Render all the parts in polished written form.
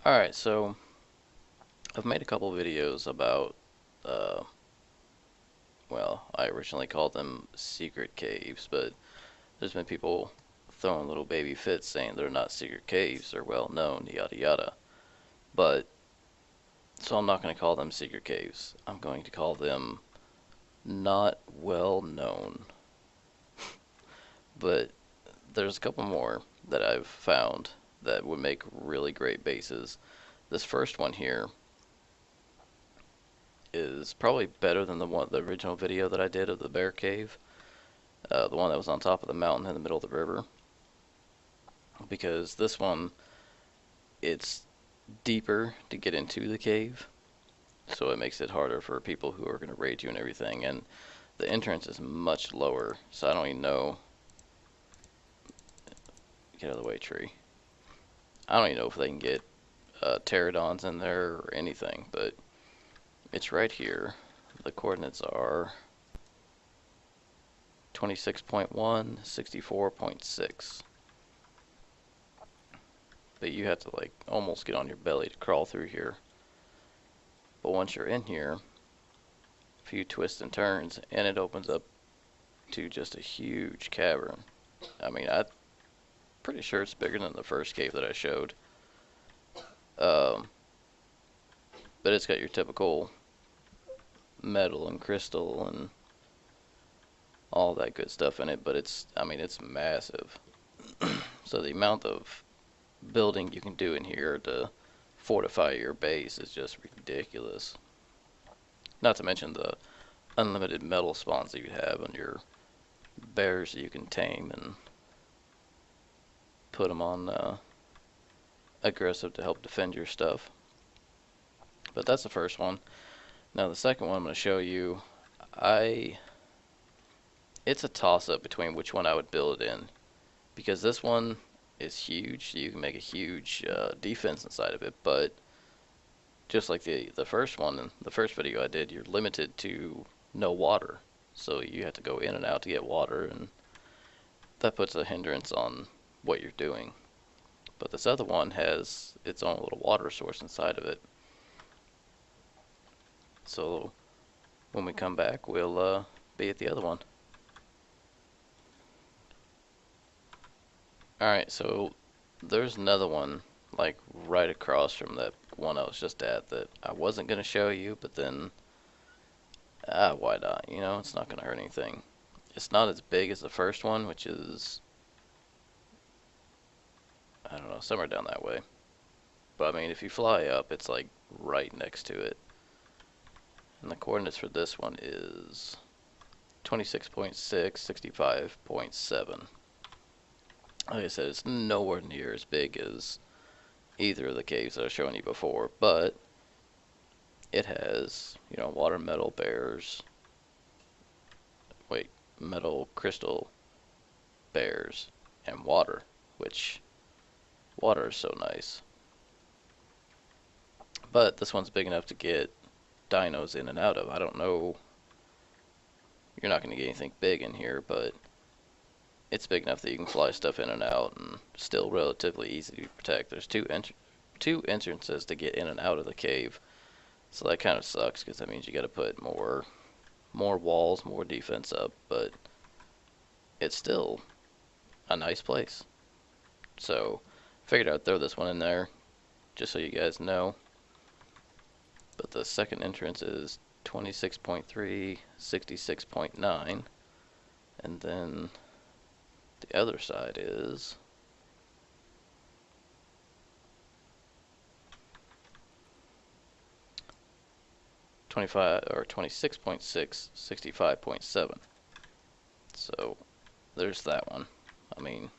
Alright, so I've made a couple videos about, uh, well, I originally called them secret caves, but there's been people throwing little baby fits saying they're not secret caves, they're well known, yada yada. But, so I'm not going to call them secret caves. I'm going to call them not well known. But there's a couple more that I've found that would make really great bases. This first one here is probably better than the original video that I did of the bear cave, the one that was on top of the mountain in the middle of the river. Because this one, it's deeper to get into the cave, so it makes it harder for people who are going to raid you and everything. And the entrance is much lower, so I don't even know. Get out of the way, tree. I don't even know if they can get pterodons in there or anything, but it's right here. The coordinates are 26.1, 64.6. But you have to like almost get on your belly to crawl through here. But once you're in here, a few twists and turns, and it opens up to just a huge cavern. I mean, I'm pretty sure it's bigger than the first cave that I showed. But it's got your typical metal and crystal and all that good stuff in it, but I mean, it's massive. So the amount of building you can do in here to fortify your base is just ridiculous. Not to mention the unlimited metal spawns that you have and your bears that you can tame and put them on aggressive to help defend your stuff. But that's the first one. Now the second one I'm going to show you, it's a toss-up between which one I would build it in, because this one is huge, so you can make a huge defense inside of it, but just like the first one, in the first video I did, you're limited to no water, so you have to go in and out to get water, and that puts a hindrance on what you're doing. But this other one has its own little water source inside of it. So when we come back, we'll be at the other one. Alright, so there's another one like right across from that one I was just at that I wasn't going to show you, but then why not? You know, it's not going to hurt anything. It's not as big as the first one, which is, I don't know, somewhere down that way. But I mean, if you fly up, it's like right next to it. And the coordinates for this one is 26.6, 65.7. Like I said, it's nowhere near as big as either of the caves that I've shown you before, but it has, you know, water, metal, bears, metal, crystal, bears, and water, which water is so nice. But this one's big enough to get dinos in and out of. I don't know, you're not going to get anything big in here, but it's big enough that you can fly stuff in and out and still relatively easy to protect. There's two entrances to get in and out of the cave, so that kind of sucks because that means you got to put more walls, more defense up, but it's still a nice place. So figured I'd throw this one in there just so you guys know. But the second entrance is 26.3, 66.9, and then the other side is 25 or 26.6, 65.7. So there's that one. I mean,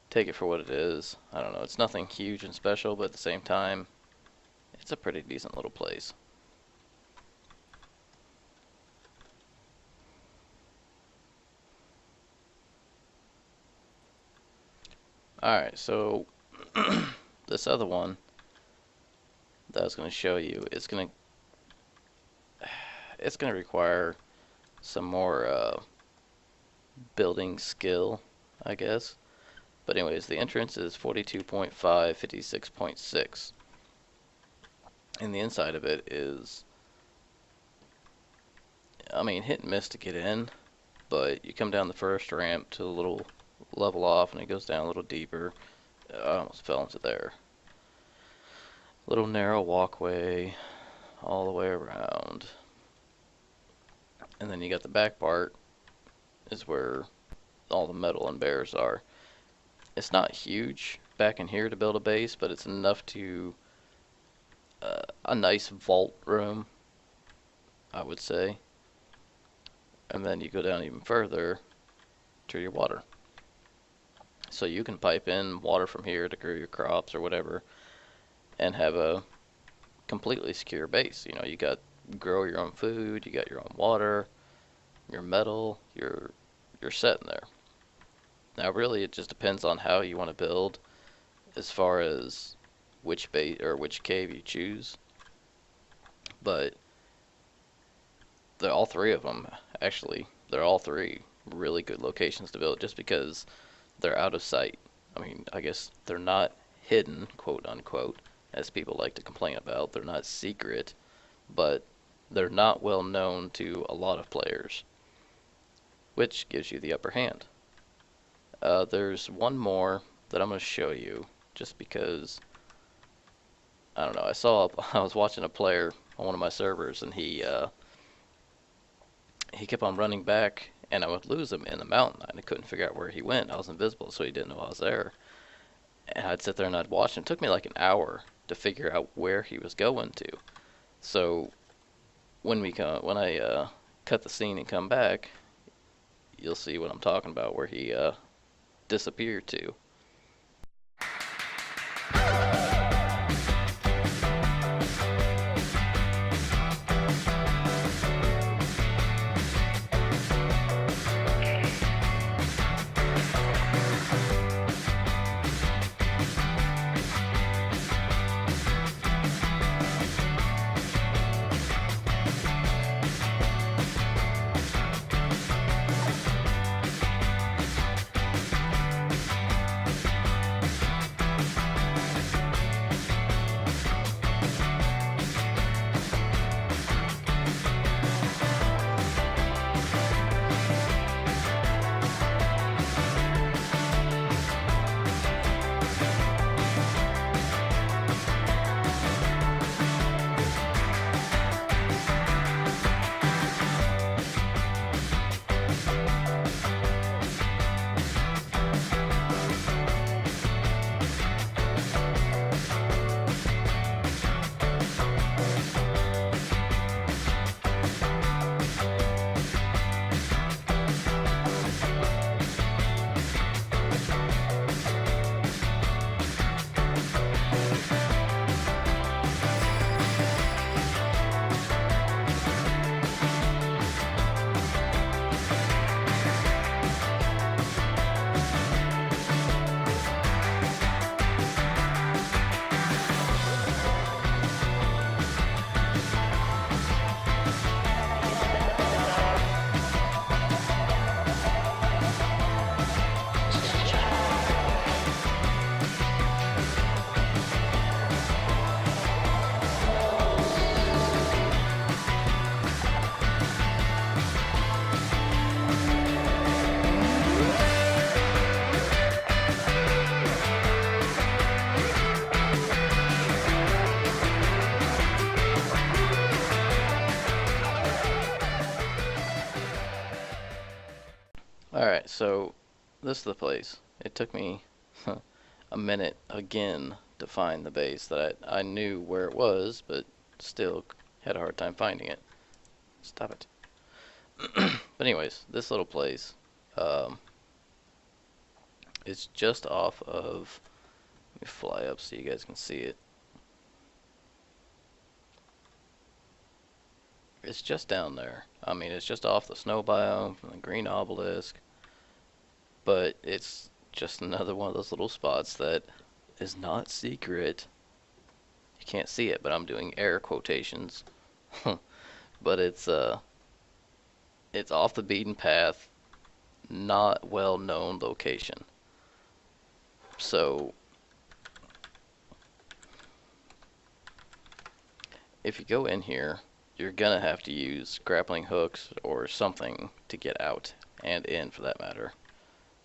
take it for what it is. I don't know, it's nothing huge and special, but at the same time, it's a pretty decent little place. Alright, so this other one that I was going to show you, it's going to require some more building skill, I guess. But anyways, the entrance is 42.5, 56.6. And the inside of it is, I mean, hit and miss to get in, but you come down the first ramp to a little level off and it goes down a little deeper. I almost fell into there. Little narrow walkway all the way around. And then you got the back part is where all the metal and bears are. It's not huge back in here to build a base, but it's enough to a nice vault room, I would say. And then you go down even further to your water. So you can pipe in water from here to grow your crops or whatever and have a completely secure base. You know, you got grow your own food, you got your own water, your metal, you're set in there. Now really it just depends on how you want to build as far as which base or which cave you choose. But they're all three of them actually. They're all three really good locations to build just because they're out of sight. I mean, I guess they're not hidden, quote unquote, as people like to complain about. They're not secret, but they're not well known to a lot of players, which gives you the upper hand. There's one more that I'm going to show you just because, I don't know, I was watching a player on one of my servers and he kept on running back and I would lose him in the mountain and I couldn't figure out where he went. I was invisible, so he didn't know I was there. And I'd sit there and I'd watch him. It took me like an hour to figure out where he was going to. So when I cut the scene and come back, you'll see what I'm talking about, where he disappeared to. Alright, so this is the place. It took me a minute again to find the base that I knew where it was, but still had a hard time finding it. Stop it. But anyways, this little place is just off of, let me fly up so you guys can see it. It's just down there. I mean, it's just off the snow biome from the green obelisk. But it's just another one of those little spots that is not secret. You can't see it, but I'm doing air quotations. But it's off the beaten path, not well known location. So if you go in here, you're gonna have to use grappling hooks or something to get out and in for that matter.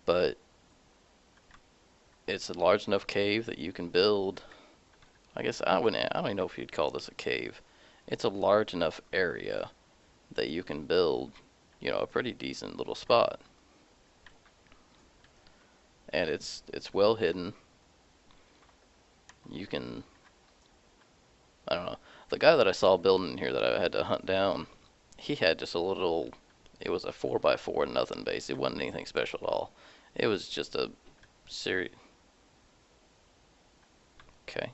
But it's a large enough cave that you can build. I guess I don't even know if you'd call this a cave. It's a large enough area that you can build, you know, a pretty decent little spot. And it's well hidden. You can, I don't know. The guy that I saw building here that I had to hunt down, he had just a little, it was a 4x4 nothing base. It wasn't anything special at all. It was just a serious, okay.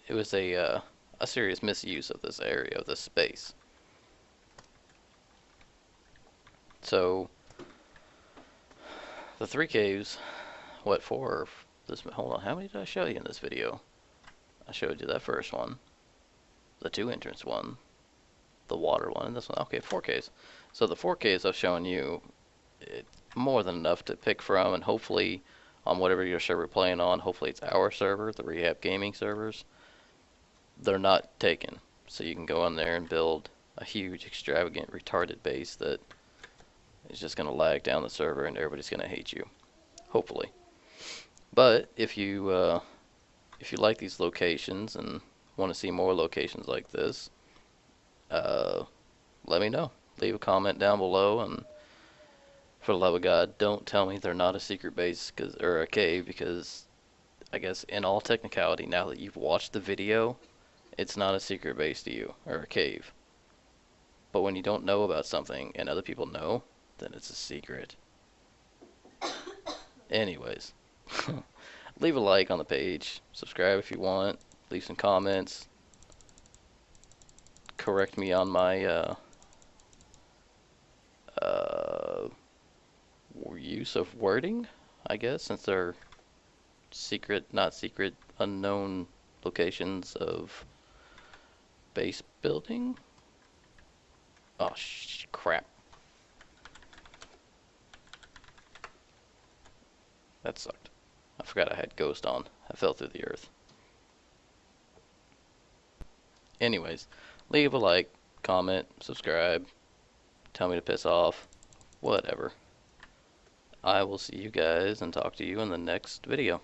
It was a serious misuse of this area, of this space. So, the 3 caves, what for? This, hold on, how many did I show you in this video? I showed you that first one, the 2 entrance one, the water one, and this one. Okay, 4 caves. So the 4 caves I've shown you, it's more than enough to pick from, and hopefully on whatever your server playing on, hopefully it's our server, the Rehab Gaming servers, they're not taken. So you can go in there and build a huge, extravagant, retarded base that is just going to lag down the server and everybody's going to hate you. Hopefully. But if you like these locations and want to see more locations like this, let me know. Leave a comment down below, and for the love of God, don't tell me they're not a secret base or a cave, because I guess in all technicality, now that you've watched the video, it's not a secret base to you, or a cave. But when you don't know about something and other people know, then it's a secret. Anyways, leave a like on the page, subscribe if you want, leave some comments, correct me on my use of wording, I guess, since they're secret, not secret, unknown locations of base building. Oh, crap. That sucked. I forgot I had Ghost on. I fell through the earth. Anyways, leave a like, comment, subscribe, tell me to piss off, whatever. I will see you guys and talk to you in the next video.